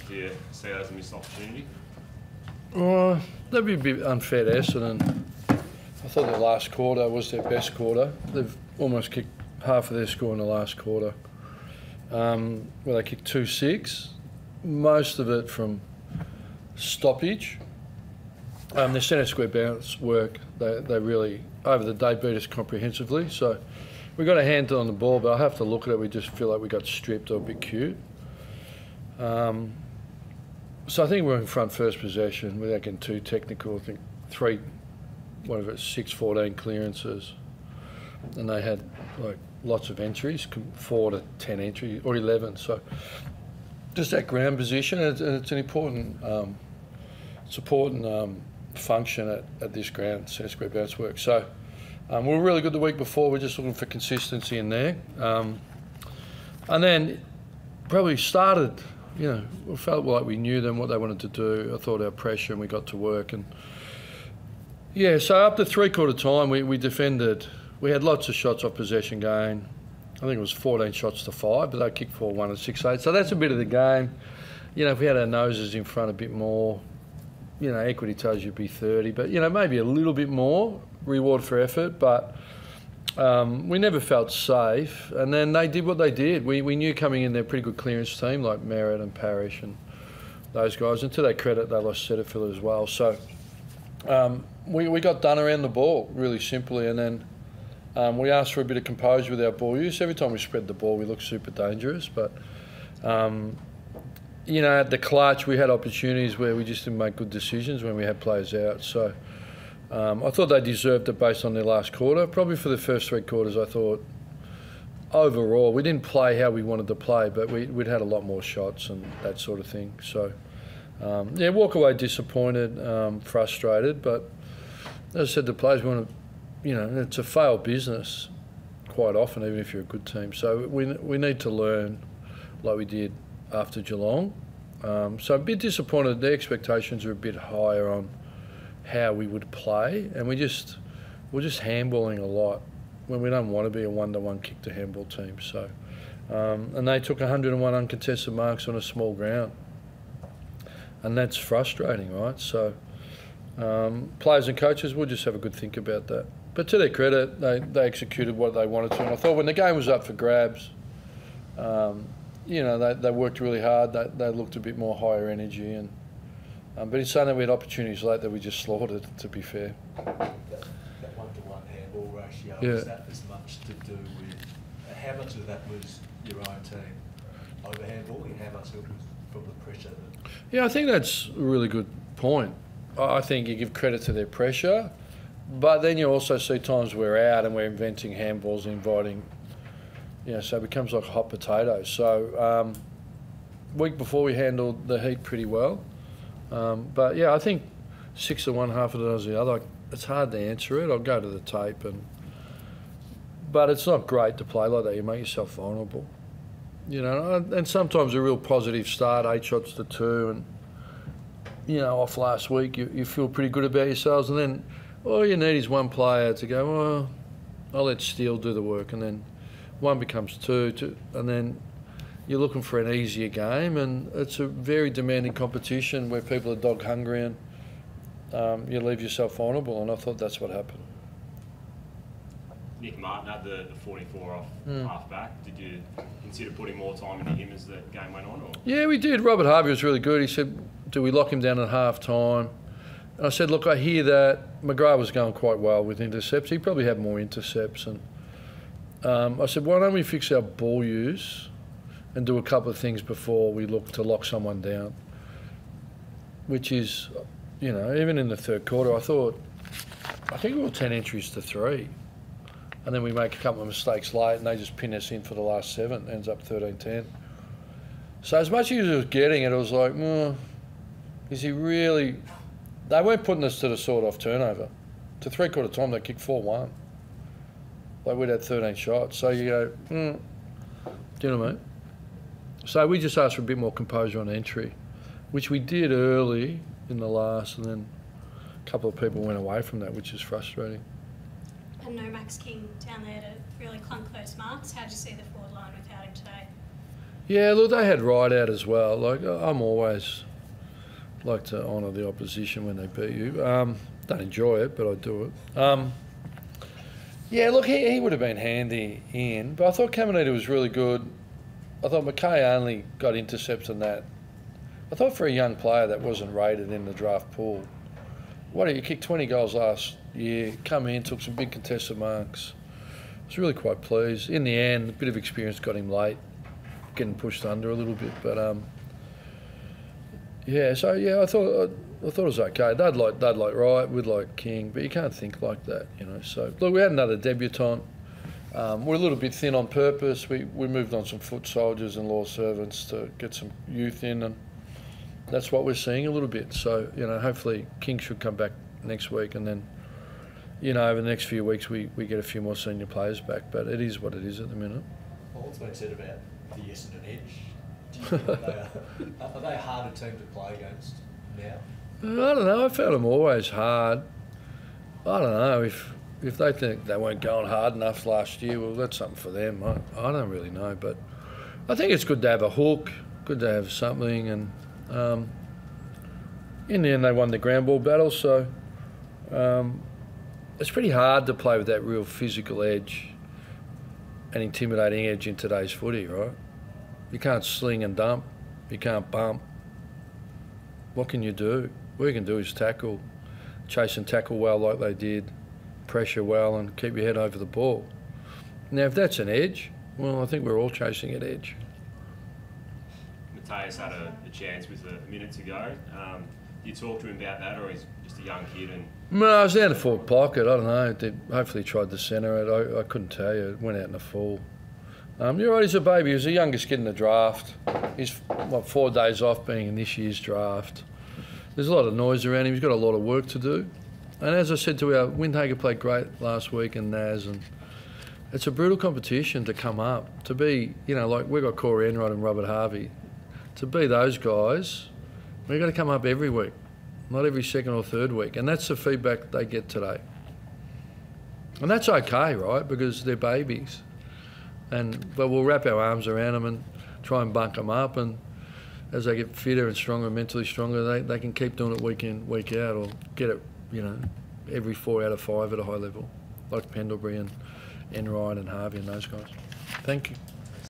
Do you see that as a missed opportunity? That'd be a bit unfair to Essendon. I thought the last quarter was their best quarter. They've almost kicked half of their score in the last quarter, where they kicked 2-6, most of it from stoppage. Their centre square bounce work, they really, over the day, beat us comprehensively. So we got a handle on the ball, but I have to look at it. We just feel like we got stripped or a bit cute. So I think we're in front first possession without getting too technical. I think 6-14 clearances, and they had like lots of entries, 4 to 10 entries or 11. So just that ground position, it's an important, function at this ground, centre square bounce work. So we were really good the week before. We're just looking for consistency in there, and then probably started. We felt like we knew them, what they wanted to do. I thought our pressure, and we got to work. And yeah, so up to three-quarter time, we defended. We had lots of shots off possession gain. I think it was 14 shots to 5, but they kicked 4-1 and 6-8. So that's a bit of the game. If we had our noses in front a bit more, equity tells you it'd be 30, but, maybe a little bit more reward for effort. But we never felt safe, and then they did what they did. We knew coming in, they're a pretty good clearance team like Merritt and Parrish and those guys, and to their credit, they lost Setterfield as well. So we got done around the ball really simply, and then we asked for a bit of composure with our ball use. Every time we spread the ball, we looked super dangerous, but at the clutch, we had opportunities where we just didn't make good decisions when we had players out. So I thought they deserved it based on their last quarter. Probably for the first 3 quarters, I thought overall we didn't play how we wanted to play, but we'd had a lot more shots and that sort of thing. So walk away disappointed, frustrated. But as I said, the players want to, it's a failed business quite often, even if you're a good team. So we need to learn like we did after Geelong. So a bit disappointed. The expectations are a bit higher on how we would play, and we're just handballing a lot when we don't want to be a 1-to-1 kick to handball team. So, and they took 101 uncontested marks on a small ground, and that's frustrating, right? So, players and coaches will just have a good think about that. But to their credit, they executed what they wanted to, and I thought when the game was up for grabs, they worked really hard. They looked a bit more higher energy and. But it's something we had opportunities late that we just slaughtered, to be fair. That 1-to-1 handball ratio, was that as much to do with, how much of that was your own team over handballing, how much of it was from the pressure? Yeah, I think that's a really good point. I think you give credit to their pressure, but then you also see times we're out and we're inventing handballs and inviting, so it becomes like hot potatoes. So week before we handled the heat pretty well. But yeah, I think 6 of one, half of the other. It's hard to answer it. I'll go to the tape, but it's not great to play like that. You make yourself vulnerable, And sometimes a real positive start, 8 shots to 2, and off last week, you feel pretty good about yourselves, and then all you need is one player to go. Well, I'll let Steele do the work, and then 1 becomes 2, and then. You're looking for an easier game, and it's a very demanding competition where people are dog hungry, and you leave yourself vulnerable, and I thought that's what happened. Nick Martin had the 44 off half back. Did you consider putting more time into him as the game went on? Or? Yeah, we did. Robert Harvey was really good. He said, do we lock him down at half time? And I said, look, I hear that McGrath was going quite well with intercepts. He probably had more intercepts. And I said, why don't we fix our ball use and do a couple of things before we look to lock someone down, which is, even in the third quarter, I think we were 10 entries to 3, and then we make a couple of mistakes late and they just pin us in for the last 7, ends up 13-10. So as much as he was getting it, I was like, is he really... They weren't putting us to the sawed-off turnover. To three-quarter time, they kicked 4-1. Like, we'd had 13 shots. So you go, do you know what I mean? So we just asked for a bit more composure on entry, which we did early in the last, and then a couple of people went away from that, which is frustrating. And no Max King down there to really clunk those marks. How did you see the forward line without him today? Yeah, look, they had right out as well. Like, I'm always like to honour the opposition when they beat you. Don't enjoy it, but I do it. Yeah, look, he would have been handy in, but I thought Caminita was really good. I thought McKay only got intercepts in that. I thought for a young player that wasn't rated in the draft pool, you kicked 20 goals last year, come in, took some big contested marks. I was really quite pleased. In the end, a bit of experience got him late, getting pushed under a little bit, but yeah. So yeah, I thought it was okay. They'd like Wright, we'd like King, but you can't think like that, you know. So look, we had another debutant. We're a little bit thin on purpose. We moved on some foot soldiers and law servants to get some youth in, and that's what we're seeing a little bit. So, you know, hopefully King should come back next week, and then, you know, over the next few weeks we get a few more senior players back. But it is what it is at the minute. Well, what's been said about the Essendon Edge? Do you think are they a harder team to play against now? I don't know. I found them always hard. I don't know if they think they weren't going hard enough last year. Well, that's something for them. I don't really know, but I think it's good to have a hook, good to have something, and in the end they won the ground ball battle. So it's pretty hard to play with that real physical edge and intimidating edge in today's footy, right? You can't sling and dump. You can't bump. What can you do? What you can do is tackle, chase and tackle well like they did, pressure well and keep your head over the ball. Now, if that's an edge, well, I think we're all chasing an edge. Mateus had a chance with a minute to go. You talk to him about that, or he's just a young kid? And No, I was down the forward pocket. I don't know. Hopefully tried to centre it. I couldn't tell you. It went out in the full. You're right, he's a baby. He was the youngest kid in the draft. He's, 4 days off being in this year's draft. There's a lot of noise around him. He's got a lot of work to do. And as I said to our Windhager played great last week, and Naz, and it's a brutal competition to come up. To be, you know, like we've got Corey Enright and Robert Harvey. To be those guys, we've got to come up every week, not every second or third week. And that's the feedback they get today. And that's okay, right, because they're babies. But we'll wrap our arms around them and try and bunk them up, and as they get fitter and stronger, mentally stronger, they can keep doing it week in, week out, or get it, you know, every 4 out of 5 at a high level, like Pendlebury and Enright and Harvey and those guys. Thank you.